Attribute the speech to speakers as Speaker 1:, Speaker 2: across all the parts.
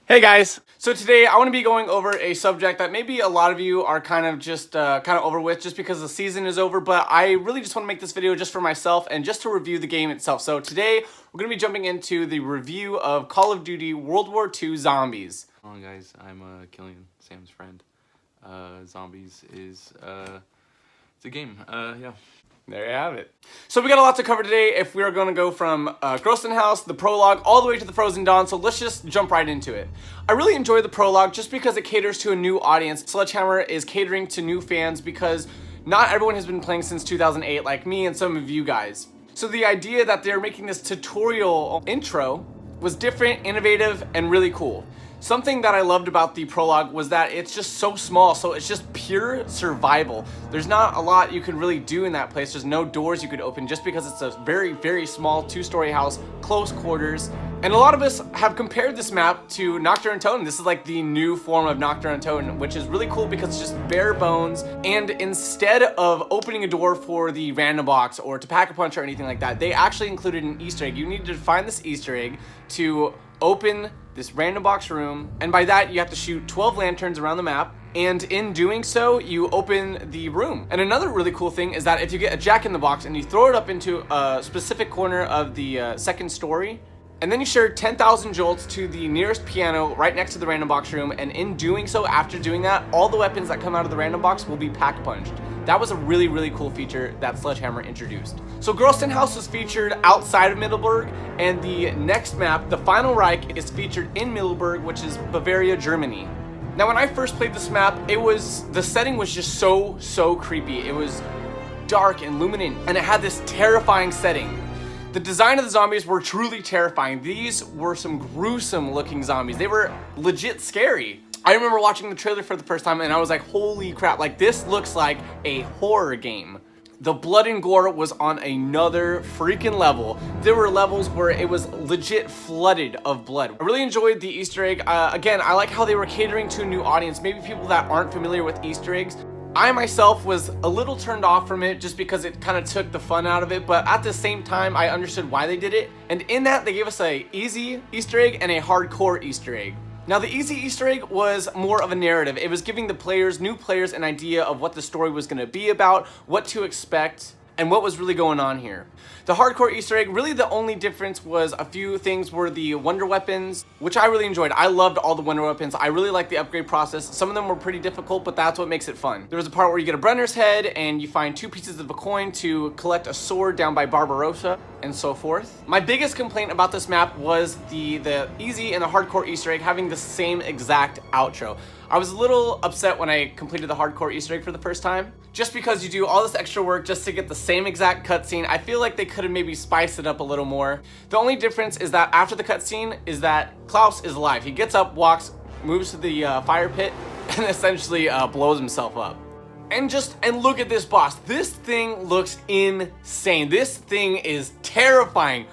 Speaker 1: Hey guys! So today I want to be going over a subject that maybe a lot of you are kind of over with just because the season is over, but I really just want to make this video just for myself and just to review the game itself. So today we're going to be jumping into the review of Call of Duty World War II Zombies.
Speaker 2: Hello guys, I'm Killian, Sam's friend. Zombies is it's a game. Yeah.
Speaker 1: There you have it. So we got a lot to cover today if we are going to go from Groston House, the prologue, all the way to the Frozen Dawn, so let's just jump right into it. I really enjoy the prologue just because it caters to a new audience. Sledgehammer is catering to new fans because not everyone has been playing since 2008 like me and some of you guys. So the idea that they're making this tutorial intro was different, innovative, and really cool. Something that I loved about the prologue was that it's just so small, so it's just pure survival. There's not a lot you can really do in that place. There's no doors you could open just because it's a very, very small two-story house, close quarters. And a lot of us have compared this map to Nocturne Totem. This is like the new form of Nocturne Totem, which is really cool because it's just bare bones. And instead of opening a door for the random box or to pack a punch or anything like that, they actually included an Easter egg. You need to find this Easter egg to open this random box room, and by that you have to shoot 12 lanterns around the map, and in doing so you open the room. And another really cool thing is that if you get a jack-in-the-box and you throw it up into a specific corner of the second story, and then you share 10,000 jolts to the nearest piano right next to the random box room, and in doing so, after doing that, all the weapons that come out of the random box will be pack punched. That was a really, really cool feature that Sledgehammer introduced. So Groston House was featured outside of Middelburg, and the next map, the Final Reich, is featured in Middelburg, which is Bavaria, Germany. Now when I first played this map, the setting was just so creepy. It was dark and luminant, and it had this terrifying setting. The design of the zombies were truly terrifying. These were some gruesome looking zombies. They were legit scary. I remember watching the trailer for the first time and I was like, holy crap, like this looks like a horror game. The blood and gore was on another freaking level. There were levels where it was legit flooded of blood. I really enjoyed the Easter egg. Again, I like how they were catering to a new audience, maybe people that aren't familiar with Easter eggs. I myself was a little turned off from it just because it kind of took the fun out of it, but at the same time, I understood why they did it. And in that, they gave us a easy Easter egg and a hardcore Easter egg. Now, the easy Easter egg was more of a narrative. It was giving the new players, an idea of what the story was going to be about, what to expect, and what was really going on here. The hardcore Easter egg, really the only difference was a few things were the wonder weapons, which I really enjoyed. I loved all the wonder weapons. I really liked the upgrade process. Some of them were pretty difficult, but that's what makes it fun. There was a part where you get a Brenner's head and you find 2 pieces of a coin to collect a sword down by Barbarossa and so forth. My biggest complaint about this map was the easy and the hardcore Easter egg having the same exact outro. I was a little upset when I completed the hardcore Easter egg for the first time. Just because you do all this extra work just to get the same exact cutscene, I feel like they could have maybe spiced it up a little more. The only difference is that after the cutscene is that Klaus is alive. He gets up, walks, moves to the fire pit, and essentially blows himself up. And look at this boss. This thing looks insane. This thing is terrifying.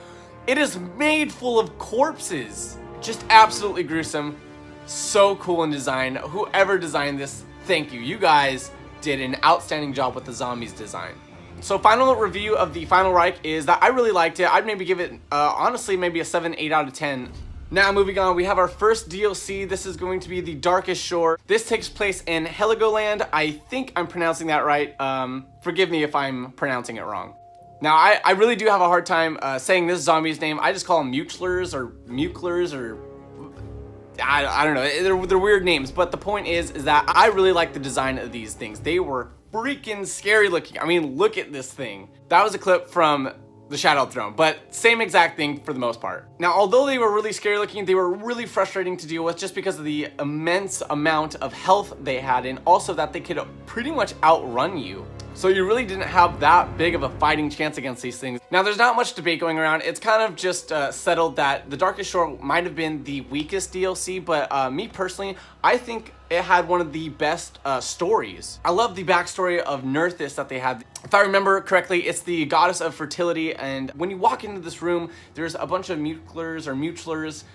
Speaker 1: It is made full of corpses. Just absolutely gruesome. So cool in design. Whoever designed this, thank you. You guys did an outstanding job with the zombies design. So final review of the Final Reich is that I really liked it. I'd maybe give it, honestly, maybe a 7, 8 out of 10. Now moving on, we have our first DLC. This is going to be the Darkest Shore. This takes place in Heligoland. I think I'm pronouncing that right. Forgive me if I'm pronouncing it wrong. Now, I really do have a hard time saying this zombie's name. I just call them Muchlers or Mucklers or I don't know, they're weird names, but the point is that I really like the design of these things. They were freaking scary looking. I mean, look at this thing. That was a clip from the Shadow Throne, but same exact thing for the most part. Now, although they were really scary looking, they were really frustrating to deal with just because of the immense amount of health they had, and also that they could pretty much outrun you. So you really didn't have that big of a fighting chance against these things. Now, there's not much debate going around. It's kind of just settled that the Darkest Shore might have been the weakest DLC, but me personally, I think it had one of the best stories. I love the backstory of Nerthus that they had. If I remember correctly, it's the goddess of fertility, and when you walk into this room, there's a bunch of Mucklers or Muchlers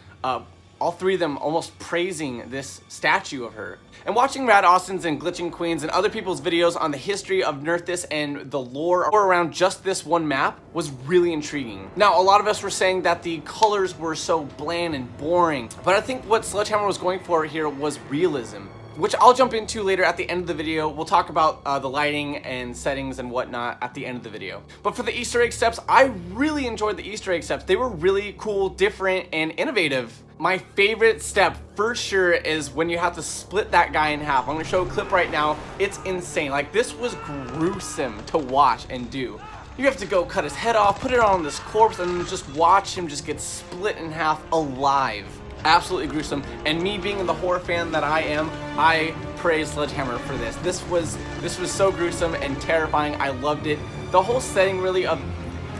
Speaker 1: all three of them almost praising this statue of her. And watching Rad Austin's and Glitching Queens and other people's videos on the history of Nerf This and the lore around just this one map was really intriguing. Now, a lot of us were saying that the colors were so bland and boring, but I think what Sledgehammer was going for here was realism, which I'll jump into later at the end of the video. We'll talk about the lighting and settings and whatnot at the end of the video. But for the Easter egg steps, I really enjoyed the Easter egg steps. They were really cool, different, and innovative. My favorite step for sure is when you have to split that guy in half. I'm gonna show a clip right now. It's insane. Like, this was gruesome to watch and do. You have to go cut his head off, put it on this corpse, and just watch him just get split in half alive. Absolutely gruesome. And me being the horror fan that I am, I praise Sledgehammer for this. This was so gruesome and terrifying. I loved it. The whole setting really of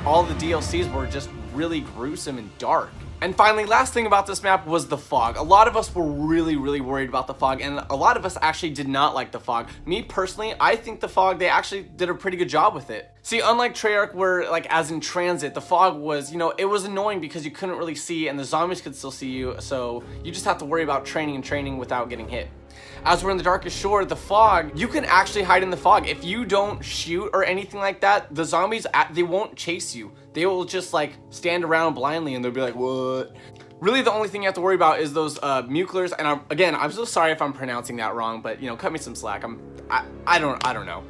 Speaker 1: all the DLCs were just really gruesome and dark. And finally, last thing about this map was the fog. A lot of us were really worried about the fog, and a lot of us actually did not like the fog. Me personally, I think the fog, they actually did a pretty good job with it. See, unlike Treyarch, where like as in Transit, the fog was, you know, it was annoying because you couldn't really see and the zombies could still see you, so you just have to worry about training without getting hit. As we're in the Darkest Shore, the fog, you can actually hide in the fog. If you don't shoot or anything like that, the zombies, they won't chase you. They will just like stand around blindly and they'll be like, what? Really, the only thing you have to worry about is those muclers. And I'm so sorry if I'm pronouncing that wrong, but you know, cut me some slack. I don't know.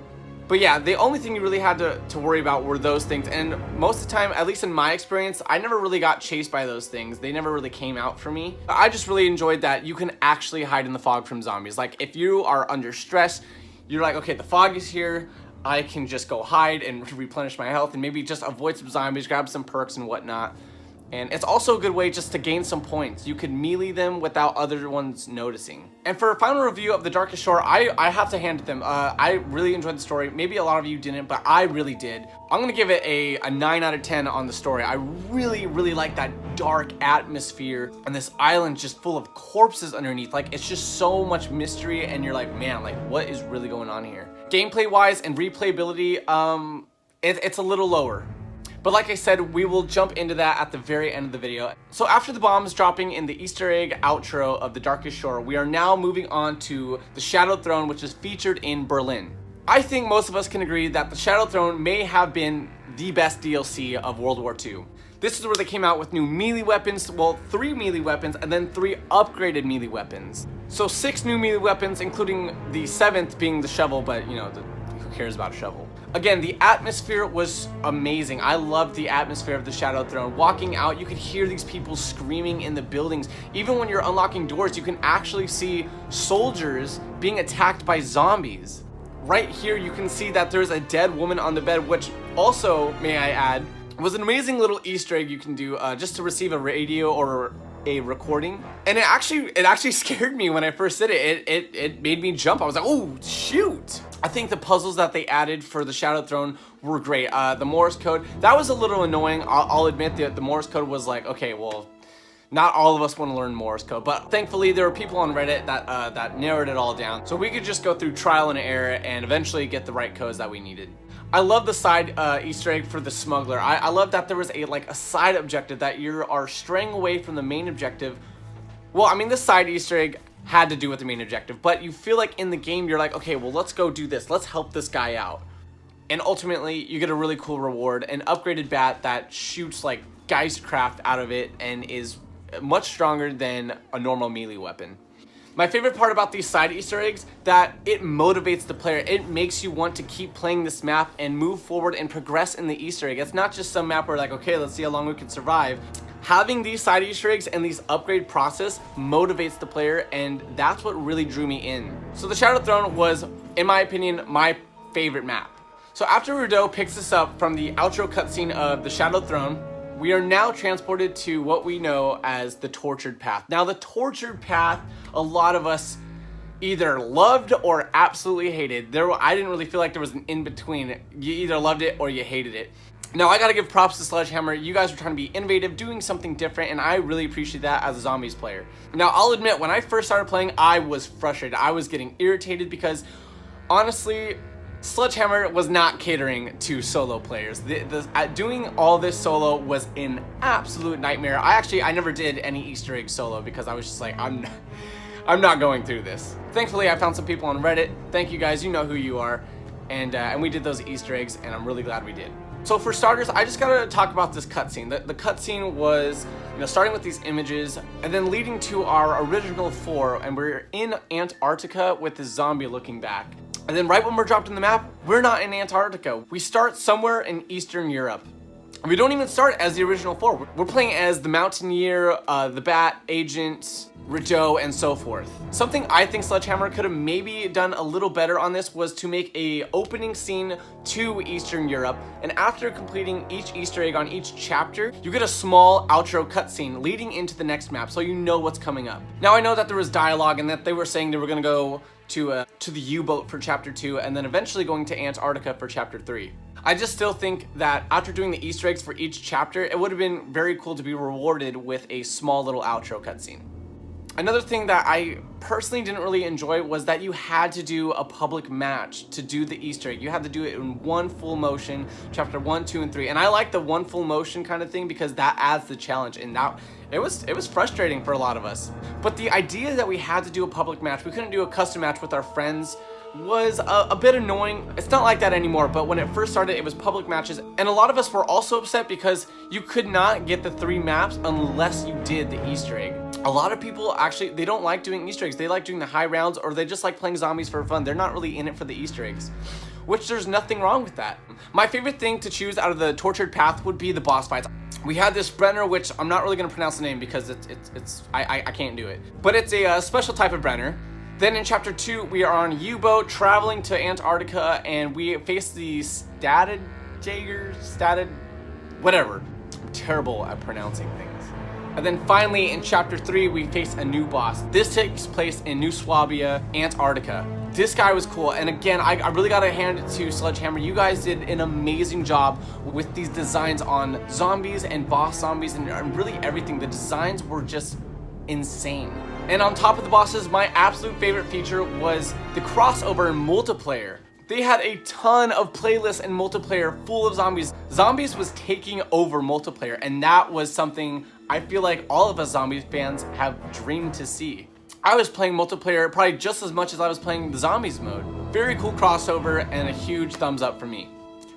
Speaker 1: But yeah, the only thing you really had to worry about were those things. And most of the time, at least in my experience, I never really got chased by those things. They never really came out for me. I just really enjoyed that you can actually hide in the fog from zombies. Like, if you are under stress, you're like, okay, the fog is here. I can just go hide and replenish my health and maybe just avoid some zombies, grab some perks and whatnot. And it's also a good way just to gain some points. You could melee them without other ones noticing. And for a final review of The Darkest Shore, I have to hand it to them. I really enjoyed the story. Maybe a lot of you didn't, but I really did. I'm gonna give it a 9 out of 10 on the story. I really like that dark atmosphere and this island just full of corpses underneath. Like, it's just so much mystery and you're like, man, like, what is really going on here? Gameplay wise and replayability, it's a little lower. But like I said, we will jump into that at the very end of the video. So after the bombs dropping in the Easter egg outro of The Darkest Shore, we are now moving on to the Shadow Throne, which is featured in Berlin. I think most of us can agree that the Shadow Throne may have been the best DLC of World War II. This is where they came out with new melee weapons, well, 3 melee weapons, and then 3 upgraded melee weapons. So 6 new melee weapons, including the 7th being the shovel, but you know, who cares about a shovel? Again, the atmosphere was amazing. I loved the atmosphere of the Shadow Throne. Walking out, you could hear these people screaming in the buildings. Even when you're unlocking doors, you can actually see soldiers being attacked by zombies. Right here, you can see that there's a dead woman on the bed, which also, may I add, was an amazing little Easter egg you can do just to receive a radio or a recording. And it actually scared me when I first did it. It made me jump. I was like, oh, shoot. I think the puzzles that they added for the Shadow Throne were great. The Morse code, that was a little annoying. I'll admit that the Morse code was like, okay, well, not all of us want to learn Morse code, but thankfully there were people on Reddit that narrowed it all down. So we could just go through trial and error and eventually get the right codes that we needed. I love the side Easter egg for the smuggler. I love that there was a side objective that you are straying away from the main objective. Well, I mean, this side Easter egg had to do with the main objective, but you feel like in the game you're like, okay, well, let's go do this. Let's help this guy out. And ultimately, you get a really cool reward, an upgraded bat that shoots like Geistcraft out of it and is much stronger than a normal melee weapon. My favorite part about these side Easter eggs, that it motivates the player. It makes you want to keep playing this map and move forward and progress in the Easter egg. It's not just some map where like, okay, let's see how long we can survive. Having these side Easter eggs and these upgrade process motivates the player, and that's what really drew me in. So the Shadow Throne was, in my opinion, my favorite map. So after Rudeau picks us up from the outro cutscene of the Shadow Throne, we are now transported to what we know as the Tortured Path. Now the Tortured Path, a lot of us either loved or absolutely hated. I didn't really feel like there was an in-between. You either loved it or you hated it. Now I gotta give props to Sledgehammer. You guys were trying to be innovative, doing something different, and I really appreciate that as a Zombies player. Now I'll admit, when I first started playing, I was frustrated. I was getting irritated because honestly, Sledgehammer was not catering to solo players. Doing all this solo was an absolute nightmare. I never did any Easter egg solo because I was just like, I'm not going through this. Thankfully, I found some people on Reddit. Thank you guys, you know who you are. And we did those Easter eggs, and I'm really glad we did. So for starters, I just gotta talk about this cutscene. The cutscene was, starting with these images, and then leading to our original 4, and we're in Antarctica with this zombie looking back. And then right when we're dropped in the map, we're not in Antarctica. We start somewhere in Eastern Europe. We don't even start as the original 4. We're playing as the Mountaineer, the Bat, Agent, Rideau, and so forth. Something I think Sledgehammer could have maybe done a little better on this was to make a opening scene to Eastern Europe, and after completing each Easter egg on each chapter, you get a small outro cutscene leading into the next map so you know what's coming up. Now I know that there was dialogue and that they were saying they were gonna go to the U-boat for chapter 2 and then eventually going to Antarctica for chapter 3. I just still think that after doing the Easter eggs for each chapter, it would have been very cool to be rewarded with a small little outro cutscene. Another thing that I personally didn't really enjoy was that you had to do a public match to do the Easter egg. You had to do it in one full motion, chapter 1, 2, and 3. And I like the one full motion kind of thing because that adds the challenge. And that it was frustrating for a lot of us. But the idea that we had to do a public match, we couldn't do a custom match with our friends, was a bit annoying. It's not like that anymore, but when it first started, it was public matches. And a lot of us were also upset because you could not get the 3 maps unless you did the Easter egg. A lot of people actually, they don't like doing Easter eggs. They like doing the high rounds, or they just like playing zombies for fun. They're not really in it for the Easter eggs, which there's nothing wrong with that. My favorite thing to choose out of the tortured path would be the boss fights. We had this Brenner, which I'm not really gonna pronounce the name because I can't do it. But it's a special type of Brenner. Then in chapter 2, we are on a U-boat traveling to Antarctica, and we face the whatever. I'm terrible at pronouncing things. And then finally in chapter 3, we face a new boss. This takes place in New Swabia, Antarctica. This guy was cool, and again, I really gotta hand it to Sledgehammer. You guys did an amazing job with these designs on zombies and boss zombies and really everything. The designs were just insane. And on top of the bosses, my absolute favorite feature was the crossover in multiplayer. They had a ton of playlists and multiplayer full of zombies. Zombies was taking over multiplayer, and that was something I feel like all of us Zombies fans have dreamed to see. I was playing multiplayer probably just as much as I was playing the zombies mode. Very cool crossover and a huge thumbs up for me.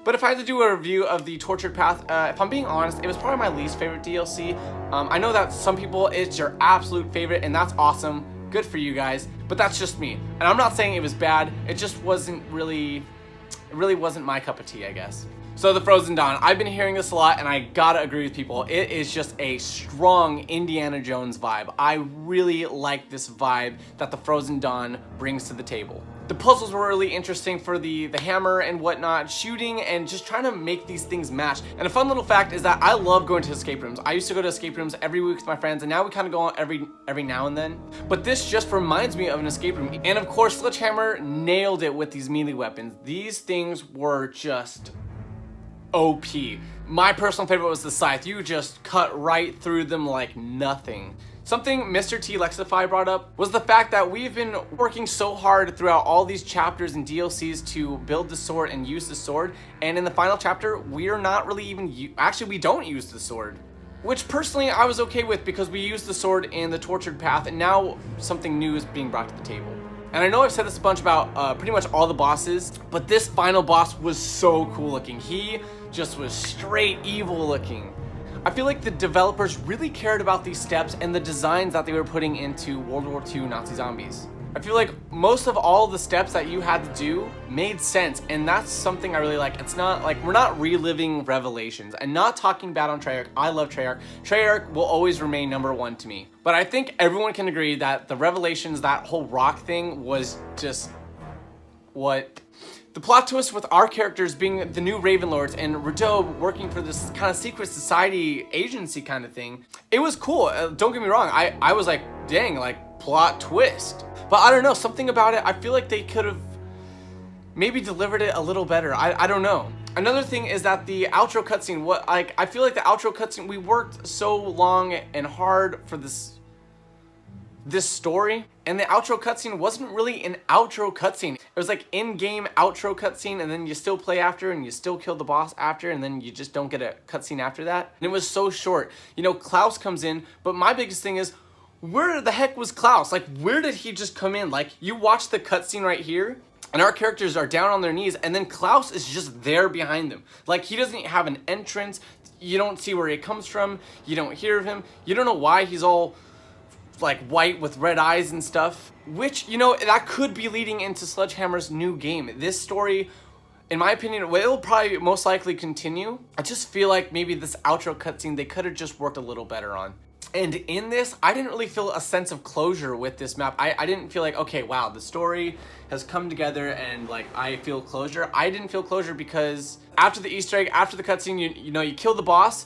Speaker 1: But if I had to do a review of the Tortured Path, if I'm being honest, it was probably my least favorite DLC. I know that some people, it's your absolute favorite, and that's awesome. Good for you guys, but that's just me. And I'm not saying it was bad, it just wasn't really, it really wasn't my cup of tea, I guess. So the Frozen Dawn, I've been hearing this a lot, and I gotta agree with people. It is just a strong Indiana Jones vibe. I really like this vibe that the Frozen Dawn brings to the table. The puzzles were really interesting for the hammer and whatnot, shooting and just trying to make these things match. And a fun little fact is that I love going to escape rooms. I used to go to escape rooms every week with my friends, and now we kind of go on every now and then. But this just reminds me of an escape room. And of course, Sledgehammer nailed it with these melee weapons. These things were just OP. My personal favorite was the scythe. You just cut right through them like nothing. Something Mr. T Lexify brought up was the fact that we've been working so hard throughout all these chapters and DLCs to build the sword and use the sword, and in the final chapter, we are not really even, actually we don't use the sword. Which personally I was okay with because we used the sword in the Tortured Path, and now something new is being brought to the table. And I know I've said this a bunch about pretty much all the bosses, but this final boss was so cool looking. He just was straight evil looking. I feel like the developers really cared about these steps and the designs that they were putting into World War II Nazi zombies. I feel like most of all the steps that you had to do made sense, and that's something I really like. It's not like we're not reliving Revelations and not talking bad on Treyarch. I love Treyarch. Treyarch will always remain #1 to me. But I think everyone can agree that the Revelations, that whole rock thing was just what... The plot twist with our characters being the new Ravenlords and Rideau working for this kind of secret society agency kind of thing, it was cool. Don't get me wrong, I was like, dang, like plot twist. But I don't know, something about it, I feel like they could have maybe delivered it a little better. I don't know. Another thing is that the outro cutscene, I feel like the outro cutscene, we worked so long and hard for this this story, and the outro cutscene wasn't really an outro cutscene. It was like in-game outro cutscene, and then you still play after, and you still kill the boss after, and then you just don't get a cutscene after that. And it was so short. You know, Klaus comes in, but my biggest thing is, where the heck was Klaus? Like, where did he just come in? Like, you watch the cutscene right here, and our characters are down on their knees, and then Klaus is just there behind them. Like, he doesn't have an entrance. You don't see where he comes from. You don't hear of him. You don't know why he's all, like, white with red eyes and stuff. Which, you know, that could be leading into Sledgehammer's new game. This story, in my opinion, it'll probably most likely continue. I just feel like maybe this outro cutscene, they could have just worked a little better on. And in this, I didn't really feel a sense of closure with this map. I didn't feel like, okay, wow, the story has come together and like I feel closure. I didn't feel closure because after the Easter egg, after the cutscene, you know, you kill the boss,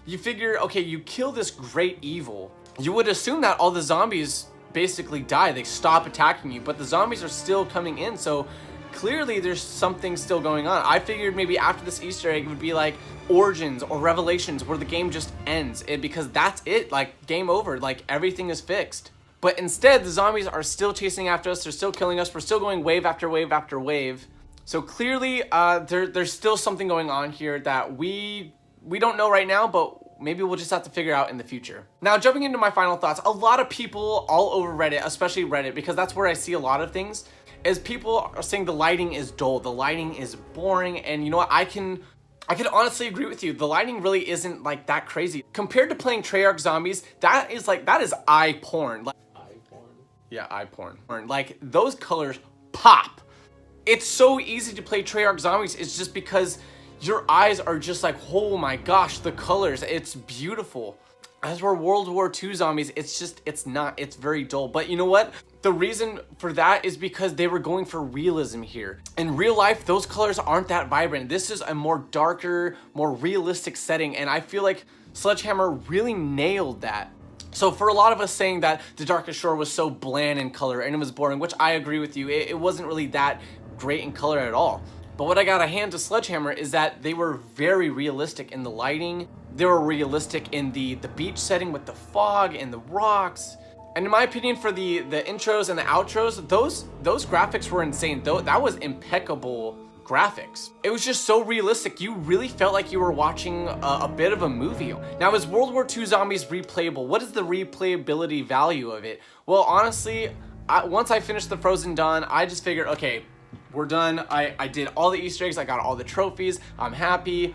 Speaker 1: you figure, okay, you kill this great evil. You would assume that all the zombies basically die. They stop attacking you, but the zombies are still coming in. So clearly there's something still going on. I figured maybe after this Easter egg, it would be like Origins or Revelations where the game just ends because that's it, like game over, like everything is fixed. But instead, the zombies are still chasing after us. They're still killing us. We're still going wave after wave after wave. So clearly there's still something going on here that we don't know right now, but maybe we'll just have to figure out in the future. Now, jumping into my final thoughts, a lot of people all over Reddit, especially Reddit, because that's where I see a lot of things, is people are saying the lighting is dull, the lighting is boring, and you know what, I can honestly agree with you. The lighting really isn't like that crazy. Compared to playing Treyarch Zombies, that is eye porn. Like, eye porn? Yeah, eye porn. Like, those colors pop. It's so easy to play Treyarch Zombies. It's just because your eyes are just like, oh my gosh, the colors, it's beautiful. As for World War II Zombies, it's very dull. But you know what? The reason for that is because they were going for realism here. In real life, those colors aren't that vibrant. This is a more darker, more realistic setting, and I feel like Sledgehammer really nailed that. So for a lot of us saying that The Darkest Shore was so bland in color and it was boring, which I agree with you, it wasn't really that great in color at all. But what I gotta hand to Sledgehammer is that they were very realistic in the lighting. They were realistic in the beach setting with the fog and the rocks. And in my opinion, for the intros and the outros, those graphics were insane. That was impeccable graphics. It was just so realistic. You really felt like you were watching a bit of a movie. Now, is World War II Zombies replayable? What is the replayability value of it? Well, honestly, once I finished the Frozen Dawn, I just figured, okay, we're done. I did all the Easter eggs. I got all the trophies. I'm happy.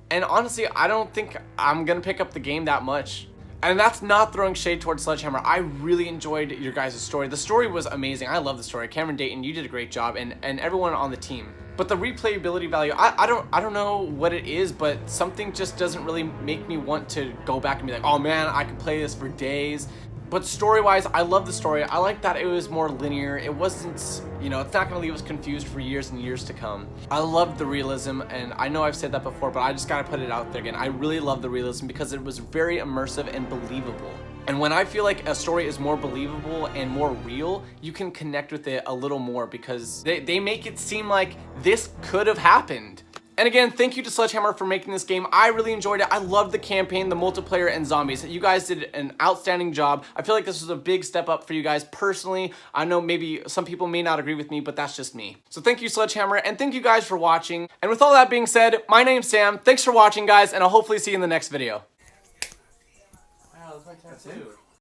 Speaker 1: And honestly, I don't think I'm gonna pick up the game that much. And that's not throwing shade towards Sledgehammer. I really enjoyed your guys' story. The story was amazing. I love the story. Cameron Dayton, you did a great job, and everyone on the team. But the replayability value, I don't know what it is, but something just doesn't really make me want to go back and be like, oh man, I could play this for days. But story-wise, I love the story. I like that it was more linear. It wasn't, you know, it's not gonna leave us confused for years and years to come. I loved the realism, and I know I've said that before, but I just gotta put it out there again. I really love the realism because it was very immersive and believable. And when I feel like a story is more believable and more real, you can connect with it a little more because they make it seem like this could have happened. And again, thank you to Sledgehammer for making this game. I really enjoyed it. I loved the campaign, the multiplayer, and zombies. You guys did an outstanding job. I feel like this was a big step up for you guys personally. I know maybe some people may not agree with me, but that's just me. So thank you, Sledgehammer, and thank you guys for watching. And with all that being said, my name's Sam. Thanks for watching, guys, and I'll hopefully see you in the next video. Wow, that's my tattoo.